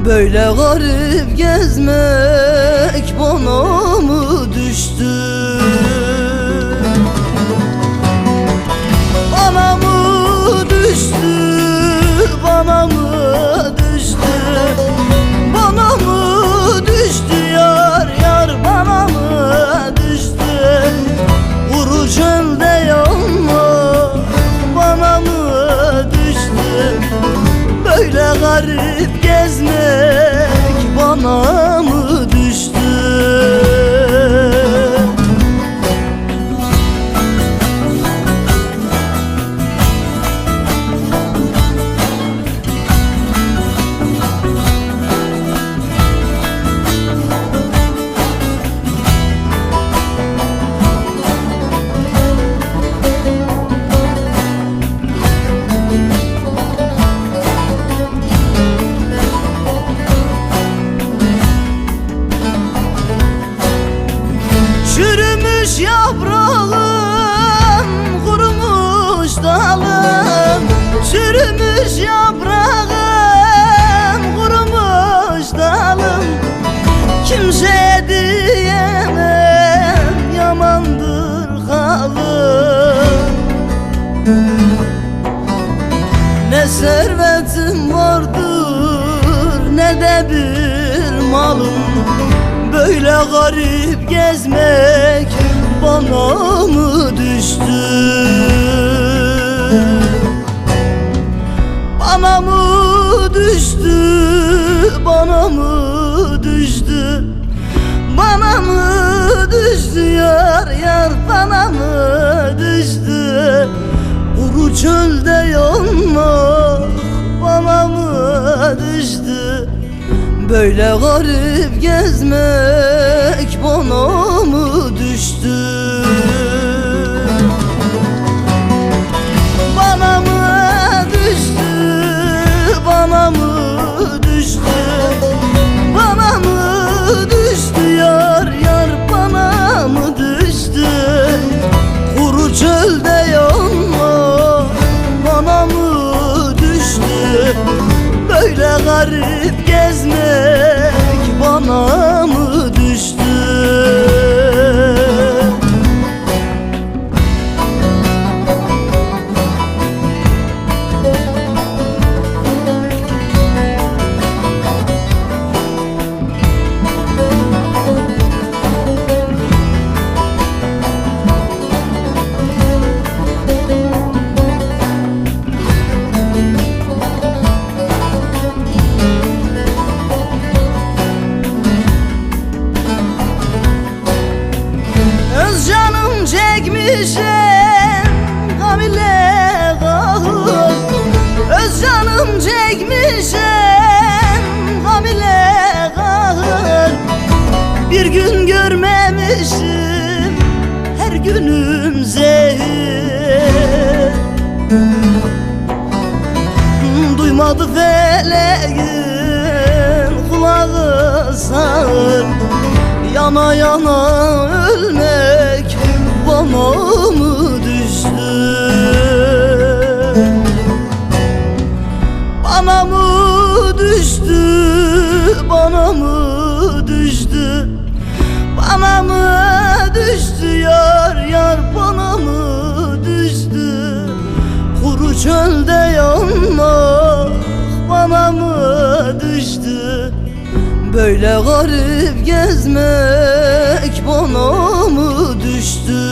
Böyle garip gezmek bana mı düştü? Bana mı düştü? Bana mı düştü? Bana mı düştü yar yar, bana mı düştü? Kuru çölde yanma bana mı düştü? Böyle garip gezmek bana mı düştü? Çürümüş yaprağım, kurumuş dalım. Çürümüş yaprağım, kurumuş dalım. Kimseye diyemem, yamandır halim. Ne servetim vardır, ne de bir malım. Böyle garip gezmek bana mı düştü? Bana mı düştü? Bana mı düştü? Bana mı düştü yar yar, bana mı düştü? Kuru çölde yanmak bana mı düştü? Böyle garip gezmek bana mı düştü? Bana mı düştü? Bana mı düştü? Bana mı düştü yar yar, bana mı düştü? Kuru çölde yanma bana mı düştü? Böyle garip gezmek bana mı düştü? Canım çekmişim gam ile kahır. Öz canım çekmişim gam ile kahır. Bir gün görmemişim, her günüm zehir. Duymadı feleğin kulağı sağır. Yana yana ölmek bana mı düştü? Bana mı düştü? Bana mı düştü? Bana mı düştü yar yar, bana mı düştü? Kuru çölde yanmak bana mı düştü? Böyle garip gezmek bana mı düştü?